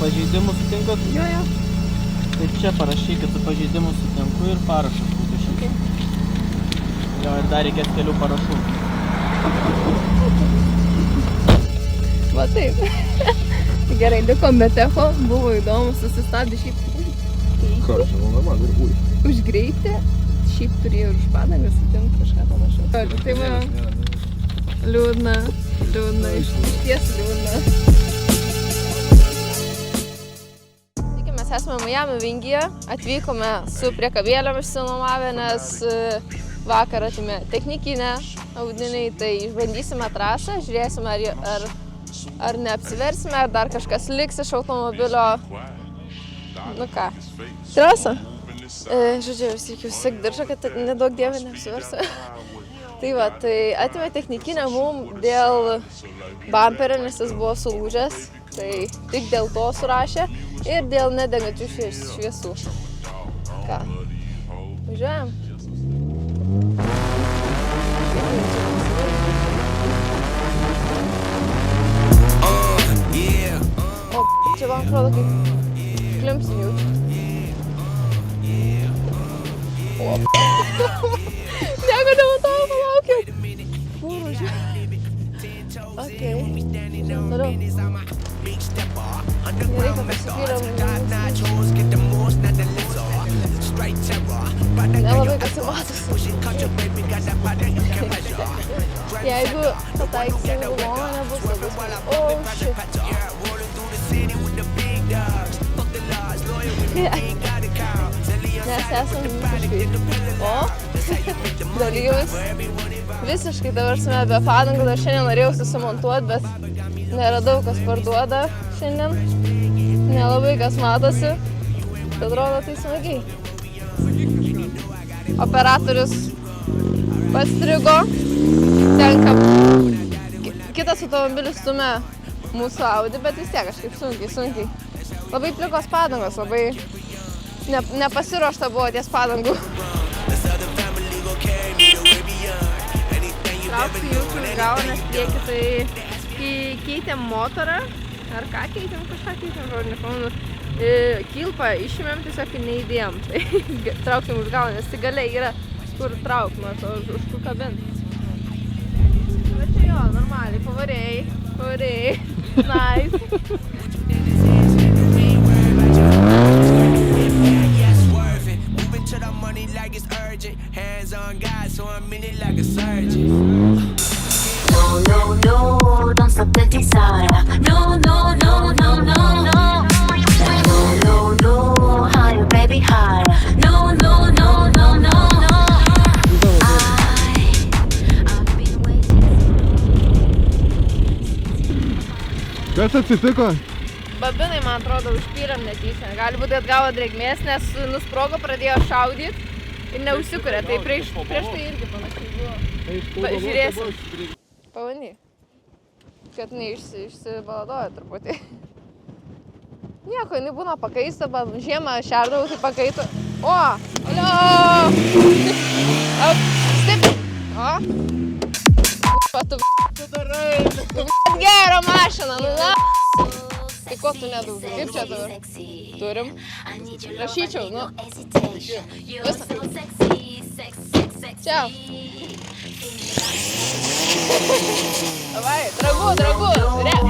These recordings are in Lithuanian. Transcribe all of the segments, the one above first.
pažeidimus sutinkat? Jo. Tai čia parašykit su pažeidimus sutinku ir parašas būtų šitą. Okay. Jo, ir dar reikės kelių parašų. Va taip. Gerai, likom be techo, buvo įdomu, susistabdė šiaip Ką, žinau, man ir už greitį, šiaip turėjau už padangą sutinti kažką panašaus. Tai va, liūdna, išties liūdna. Taigi mes esame Miami Vingyje, atvykome su priekabėlėm išsinuomavę, nes vakar atėmė technikinę audiniai, tai išbandysime trasą, žiūrėsime ar neapsiversime, ar dar kažkas liks iš automobilio. Nu ką, trasa. Žodžiu, vis reikia užsik diržą, kad nedaug dievė neapsiversiu. Tai va, tai atėmė technikinę mum dėl bamperio, nes jis buvo sulūžęs. Tai tik dėl to surašė ir dėl nedegančių šviesų. Ką, važiuojam? O, čia man atrodo kaip klimpsim jaučiu. O, nieko nematau, palaukit. Kur važiuoju? Okei. Toliau. Nereikia pasipyram. Nelabai kas įmatosi. Jeigu pataikysim guloną, nebus labai smagu. O, shit. Mes esam visiškai. O, dalyvis. Visiškai dabar esame be padangų, dar šiandien norėjau susimontuoti, bet neradau, kas parduoda šiandien. Nelabai kas matosi. Bet atrodo tai smagiai. Operatorius pastrigo. Tenka. Kitas automobilis stumia mūsų Audi, bet vis tiek kažkaip sunkiai. Labai plikos padangos, labai nepasiruošta buvo ties padangų. Trauksiu jūsų galvą, nes prieki tai keitėm motorą. Ar ką keitėm? Kažką keitėm, žodžiu, nepamenu. Kilpą išėmėm, tiesiog neįdėjom. Tai trauksim už galvą, nes tai gale yra kur trauk, nors už kur kabint. Bet čia jo, normaliai, pavarėjai. Nice. No, don't stop the desire. No, higher, baby, higher. No. I've been waiting. Kas atsitiko? Babinai, man atrodo, užpyrėm netyčia. Gali būti atgavo drėgmės, nes nusprogo, pradėjo šaudyti ir neužsikūrė. Tai prieš tai irgi panašiai buvo. Žiūrėsim. Pavandy. Kad neišsibaladoja truputį. Nieko, jinai būna pakaista, bet žiemą šerdavau, tai pakaito. O! Alio! Stipriai! O! Tu darai! Gero mašiną, nu na! Tai ko tu nedaugai? Kaip čia dabar? Turim. Rašyčiau, nu. Visą. Čia. Davai, dragu, žiūrėk.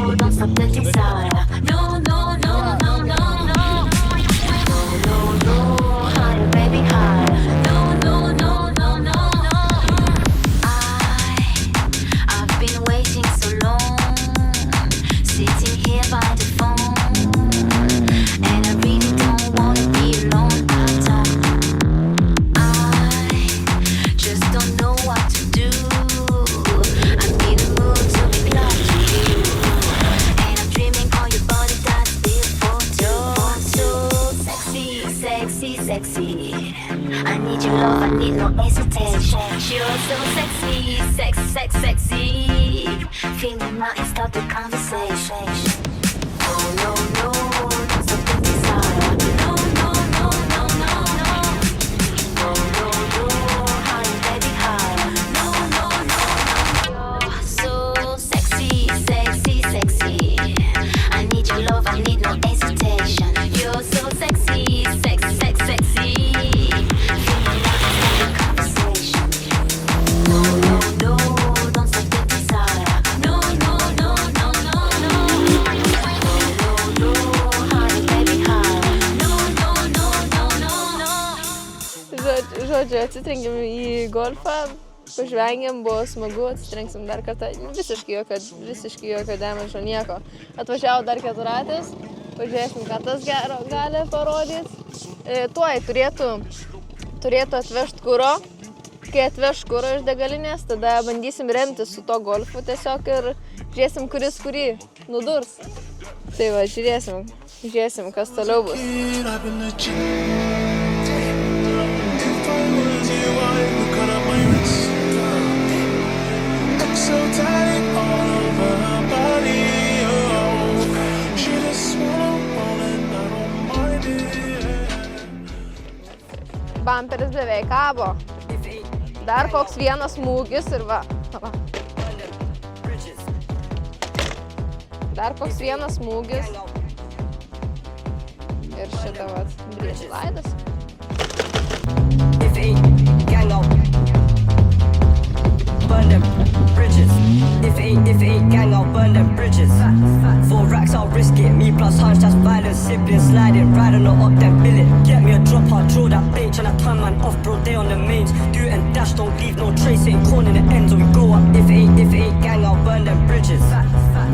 Sexy. I need your love, I need no hesitation. You're so sexy. Feeling my start the conversation. Oh no, don't stop the desire. No. Higher, baby, higher. No. You're so sexy. I need your love, I need no hesitation. žodžiu, atsitrenkėm į golfą, pažvengėm, buvo smagu, atsitrenksim dar kartą, visiškai jokio dėmesio, nieko. Atvažiavo dar keturatės, pažiūrėsim, ką tas gero gali parodyti. Tuoj turėtų atvežti kuro, kai atveš kuro iš degalinės, tada bandysim remtis su to golfu tiesiog ir žiūrėsim, kuris kurį nudurs. Tai va, žiūrėsim, kas toliau bus. Bamperis beveik kabo. Dar koks vienas smūgis ir va. Dar koks vienas smūgis. Ir šitą vat briedžių laidas. Burn them bridges. If it ain't gang, I'll burn them bridges. 4 racks, I'll risk it. Me plus hunch, that's violence. Sibling sliding, riding or up, then bill it. Get me a drop, I'll draw that bait. Tryna turn man off, bro, they on the mains. Do it and dash, don't leave no trace. Ain't corn in the ends, or we go up. If it ain't gang, I'll burn them bridges.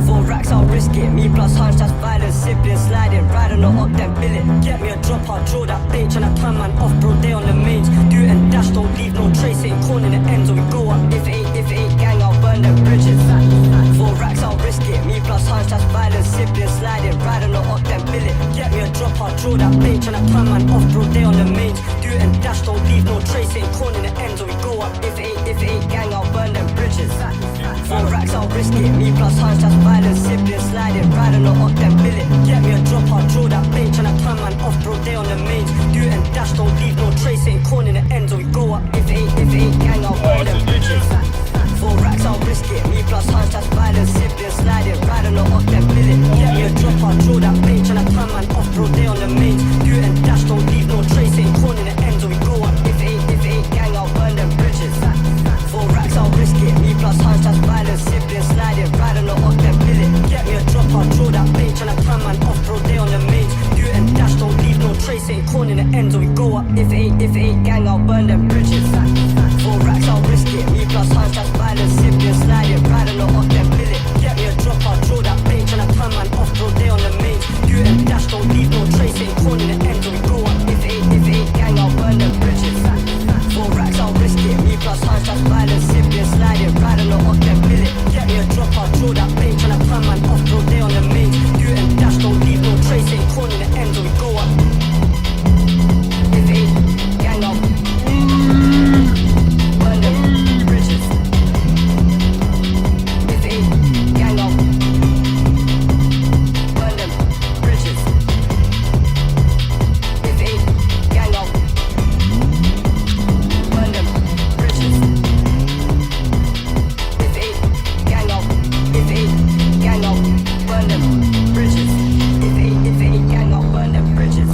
4 racks, I'll risk it. Me plus hunch, that's violence. Sibling sliding, riding or up, then bill it. Get me a drop, I'll draw that bait. Tryna turn man off, bro, they on the mains. Do it and dash, don't leave no trace. Ain't corn in the ends, or we go up. If it ain't gang, I'll burn them bridges. 4 racks, I'll risk it. Me plus hunch, that's violence. Sibling sliding, riding or up, then bill it. Get me a drop, I'll draw that bait. Tryna turn man off, bro, they on the mains. Do it and dash, don't leave no trace. Ain't corn in the ends, or we go up. If it ain't gang, I'll burn them bridges. 4 racks, I'll risk it. Me plus hunch, that's violence. Sibling sliding, riding or up, then bill it. Get me a drop, I'll draw that bait. Tryna turn man off, bro, they on the mains. Do it and dash, don't leave no trace. Ain't corn in the ends, or we go up. If it ain't gang, I'll burn them bridges. 4 racks, I'll risk it. Me plus hunch, that's violence. Sibling sliding, riding or up, then bill it. Get me a drop, I'll draw that bait. Tryna turn man off, bro, they on the mains. Do it and dash, don't leave no trace. Ain't corn in the ends, or we go up. If it ain't gang, I'll burn them bridges. 4 racks, I'll risk it. Me plus hunch, that's violence. Sibling sliding, riding or up, then bill it. Get me a drop, I'll draw that bait. Tryna turn man off, bro, they on the mains. Do it and dash, don't leave no trace. Ain't corn in the ends, or we go up. If it ain't gang, I'll burn them bridges. 4 racks, I'll risk it. Me plus hunch, that's violence. Sibling sliding, riding or up, then bill it. Get me a drop, I'll draw that bait. Tryna turn man off, bro, they on the mains. Do it and dash, don't leave no trace. Ain't corn in the ends, or we go up. If it ain't gang, I'll burn them bridges. 4 racks, I'll risk it. Me plus hunch, that's violence. Sibling sliding, riding or up, then bill it. Get me a drop, I'll draw that bait. Tryna turn man off, bro, they on the mains. Do it and dash, don't leave no trace. Ain't corn in the ends, or we go up. If it ain't gang, I'll burn them bridges. If it ain't gang, I'll burn them bridges. If it ain't gang, I'll burn them bridges. If it ain't gang, I'll burn them bridges. If it ain't gang, I'll burn them bridges.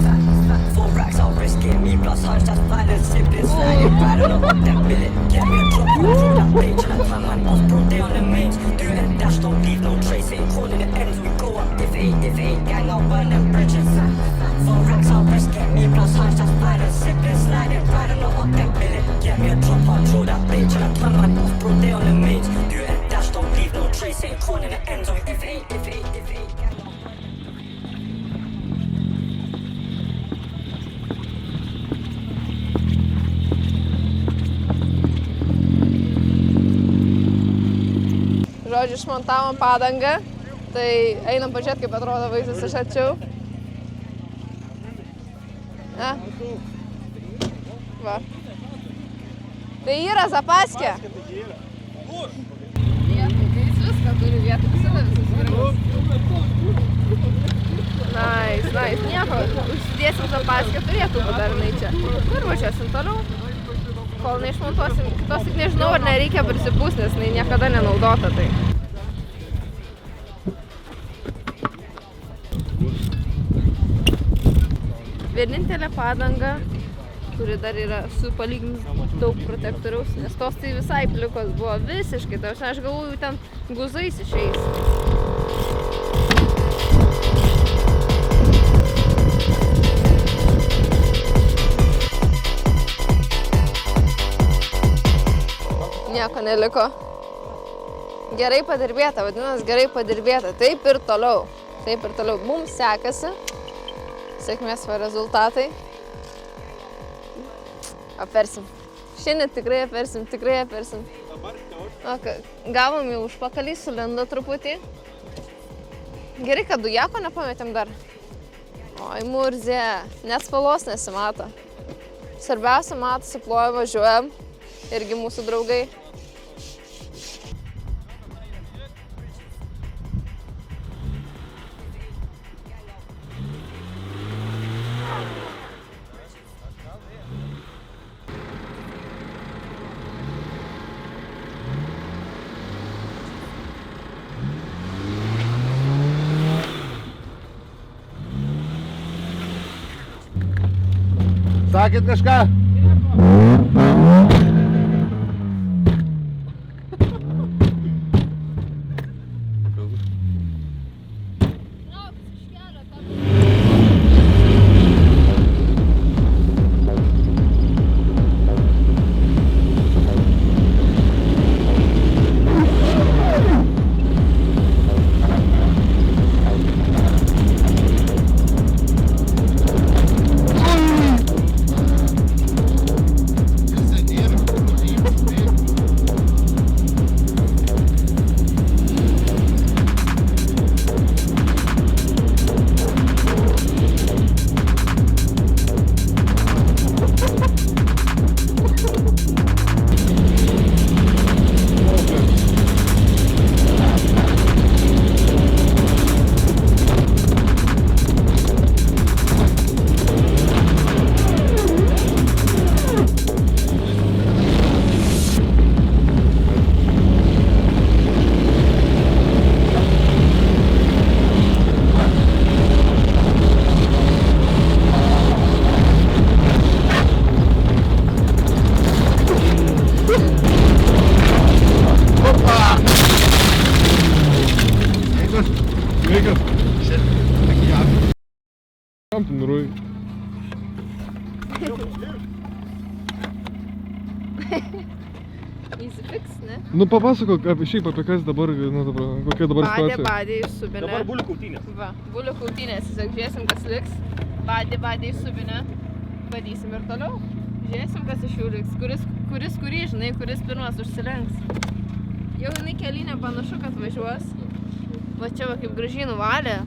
4 racks, I'll risk it. Me plus hunch, that's violence. Sibling sliding, riding or up, then bill it. Get me a drop, I'll draw that bait. Tryna turn man off, bro, they on the mains. Do it and dash, don't leave no trace. Ain't corn in the ends, we go up. If it ain't gang, I'll burn them bridges. 4 racks, I'll risk it. Me plus hunch, that's violence. Sibling sliding, riding or up, then bill it. Get me a drop, I'll draw that bait. Tryna turn man off, bro, they on the mains. Do it and dash, don't leave no trace. Ain't corn in the ends, if it ain't gang. Žodžiu, išmontavom padangą, tai einam pažiūrėti, kaip atrodo vaizdas iš arčiau. Na. Va. Tai yra zapaskė. Jis viską turi vietą, visada visas gerimas. Nice. Nieko, užsidėsim zapaskė, turėtų būt dar jinai čia. Ir važiuosim toliau. Kol neišmontuosim, kitos tik nežinau, ar nereikia prisipūs, nes jinai niekada nenaudota tai. Vienintelė padanga, kuri dar yra su palyginus daug protektoriaus, nes tos tai visai plikos buvo visiškai, tai aš galvoju, ten guzais išeis. nieko neliko. Gerai padirbėta, vadinasi, gerai padirbėta. Taip ir toliau. Taip ir toliau. Mums sekasi. Sėkmės va rezultatai. Apersim. Šiandien tikrai apersim, tikrai apersim. Gavom jau užpakalį, sulindo truputį. Gerai, kad dujako nepametėm dar. Oi, murzė. Net spalvos nesimato. Svarbiausia, matosi, ploja važiuojam. Irgi mūsų draugai. Sakėt kažką? Kam tu nuruoji? Įsifix, ne? Nu papasakok šiaip apie kas dabar, nu dabar, kokia dabar situacija. Badė įsubinę. Dabar bulių kautynės. Va, bulių kautynės, tiesiog žiūrėsim, kas liks. Badė įsubinę. Badysim ir toliau. Žiūrėsim, kas iš jų liks. Kurį, žinai, kuris pirmas užsilenks. Jau jinai kelyne panašu, kad važiuos. Va čia va kaip gražiai nuvalė.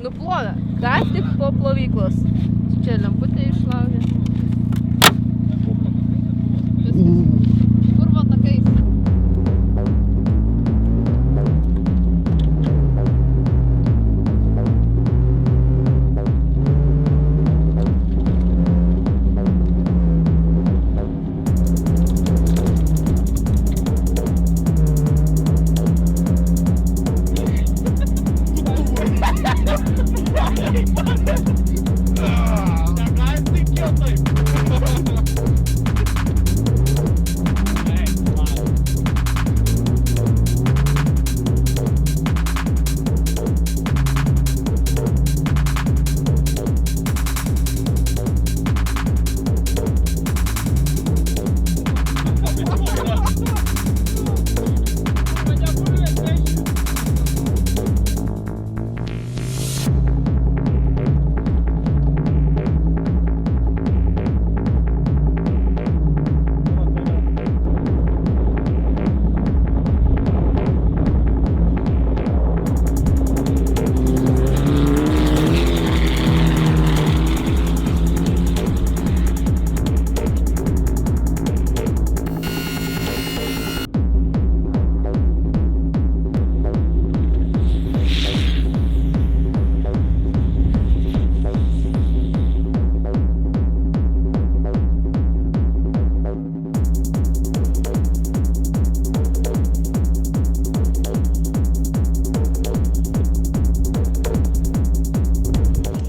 Nuplovė. Ką tik po plovyklos. Čia lemputė išlaužė. Purvo takais.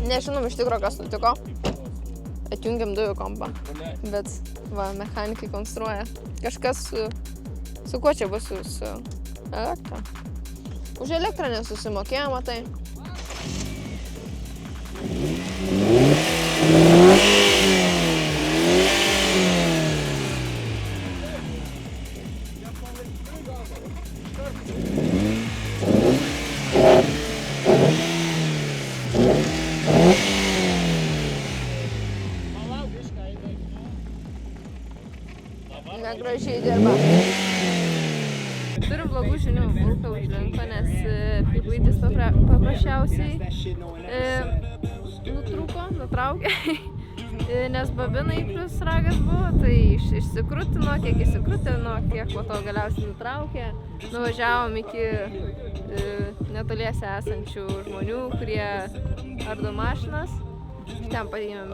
Nežinom iš tikro, kas nutiko. Atjungiam dujų kompą. Bet va, mechanikai konstruoja. Kažkas su kuo čia bus su elektra. Už elektrą nesusimokėjo, matai. gražiai dirba. Turiu blogų žinių, Vulką užlinko, nes piplaidis paprasčiausiai nutraukė, nes babinai plus ragas buvo, tai išsikrutino, kiek įsikrutino, kiek po to galiausiai nutraukė. Nuvažiavom iki netoliese esančių žmonių, kurie ardo mašinas. Ten padėjom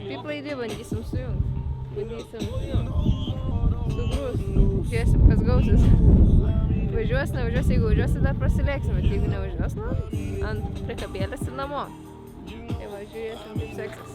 piplaidį, bandysim sujungti. Sugrūs, žiūrėsim, kas gausis. Važiuos, nevažiuos, jeigu važiuosi, dar prasilėksim, bet jeigu nevažiuos, ant priekabėlės ir namo. Tai va, žiūrėsim, kaip seksis.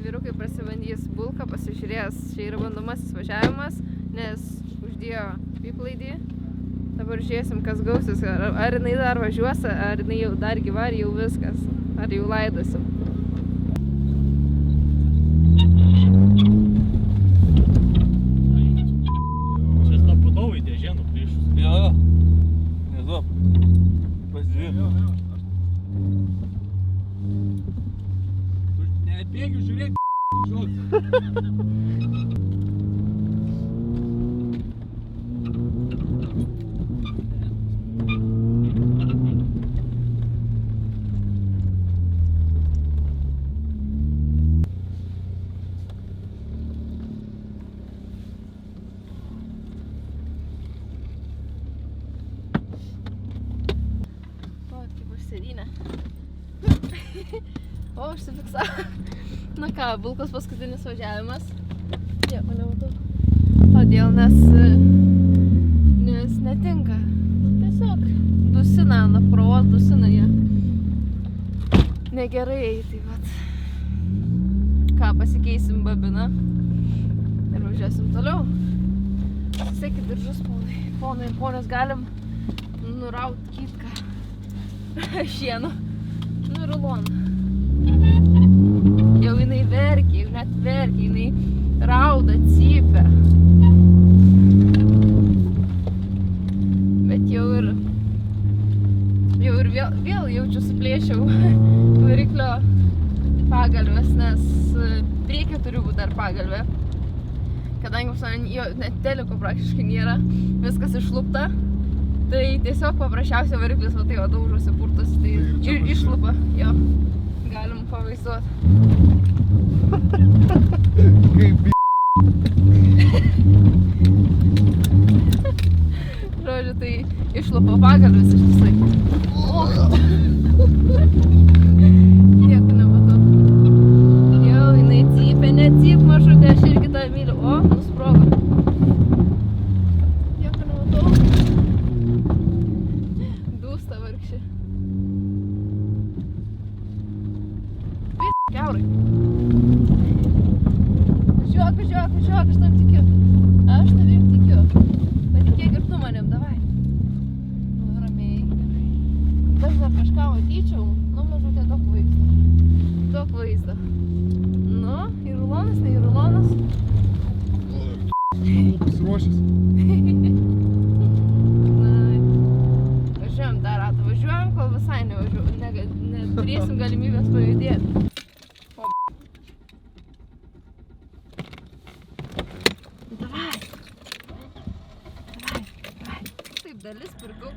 Vyrukai prasibandys Bulką, pasižiūrės, čia yra bandomasis važiavimas, nes uždėjo piplaidį. Dabar žiūrėsim, kas gausis, ar jinai dar važiuos, ar jinai jau dar gyva, ar jau viskas, ar jau laidosim. Čia stapudau į dėžę nuplyšus. Jo. Nežinau. Pasidvėjau. Neatbėgiu, žiūrėk. Sėdynę. O, užsifiksavo. Na ką, Bulkos paskutinis važiavimas. Nieko nematau. Todėl, nes netinka. Tiesiog dusina, naprovas dusina jie. Negerai, tai vat. Ką, pasikeisim babiną ir važiuosim toliau. Sekit diržus, ponai ir ponios, galim nuraut kitką. Šieno. Nu, ruloną. Jau jinai verkia, jau net verkia, jinai rauda, cypia. Bet jau ir vėl jaučiu suplėšiau variklio pagalves, nes priekio turiu būti dar pagalvė. Kadangi pas mane net teliko praktiškai nėra, viskas išlupta. Tai tiesiog paprasčiausia variklis, va tai va daužosi purtosi, tai išlupa, jo, galim pavaizduoti. Kaip Žodžiu, tai išlupa pagalvis ištisai. Nieko nematau. Jau, jinai cypia, necyp mažutė, aš irgi tą myliu. O, nusprogo. Važiuok, aš tam tikiu. Aš tavim tikiu. Patikėk ir tu manim, davai. Nu, ramiai, gerai. Aš dar kažką matyčiau, nu, mažutė, daug vaizdo. Nu, ir rulonas, ne ir rulonas. pasiruošęs. Na, važiuojam dar ratą, važiuojam, kol visai nevažiuojam, neturėsim galimybės pajudėti. Dalis pirkau.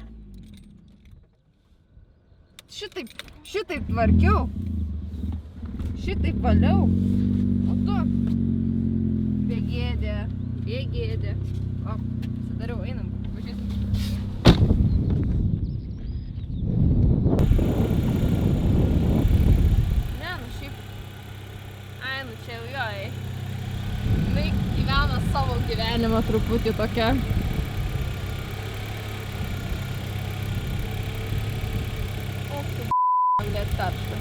Šitaip tvarkiau. Šitaip valiau. O tu bėgėdė. O, pasidariau, einam, važiuosim. Ne, nu šiaip. Ai, nu čia jau jo, jinai gyvena savo gyvenimą truputį tokia. Taršta.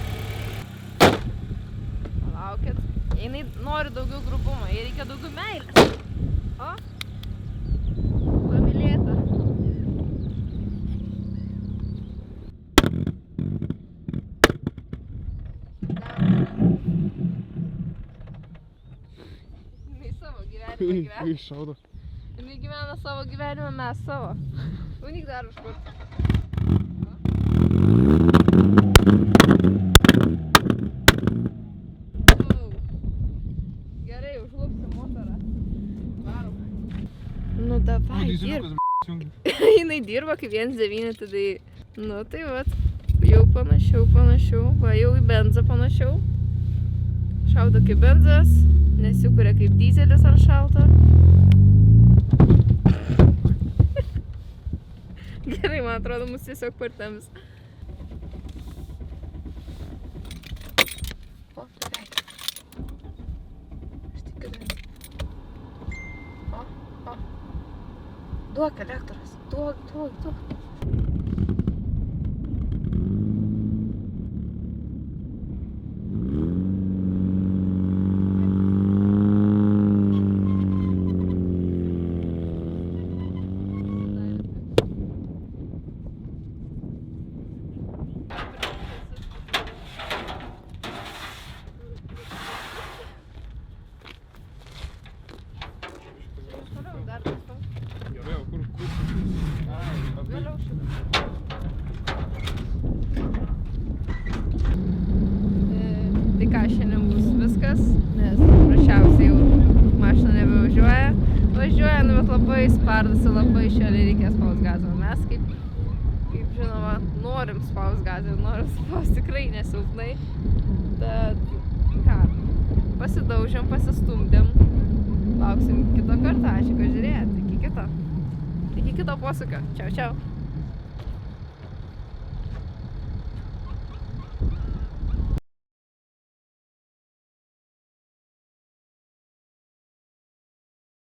Palaukit. Jinai nori daugiau grubumo, jai reikia daugiau meilės. O? Pamylėta. Jinai savo gyvenimą gyvena. Iššaudo. Jinai gyvena savo gyvenimą, mes savo. Unik dar užkurti. Gerai, užlupsim motorą. Varom. Nu, davai, dirb. Jinai dirba kaip 1.9, tada... Nu, tai vat. Jau panašiau. Va, jau į benzą panašiau. Šaudo kaip benzas, nesikuria kaip dyzelis ant šalto. Gerai, man atrodo, mus tiesiog partems. O, beveik. Aš tik kada. O. Duok elektros. Duok. Gerai, o kur? Vėliau šitą. Tai ką, šiandien bus viskas, nes paprasčiausiai jau mašina nebevažiuoja. Važiuoja, nu bet labai spardosi, labai šialiai reikės spaust gazą. Mes kaip žinoma, norim spaust gazą, norim spaust tikrai nesilpnai. Tad ką, pasidaužėm, pasistumdėm. Lauksim kito kartą, ačiū, kad žiūrėjot. Iki kito posūkio. Čiau.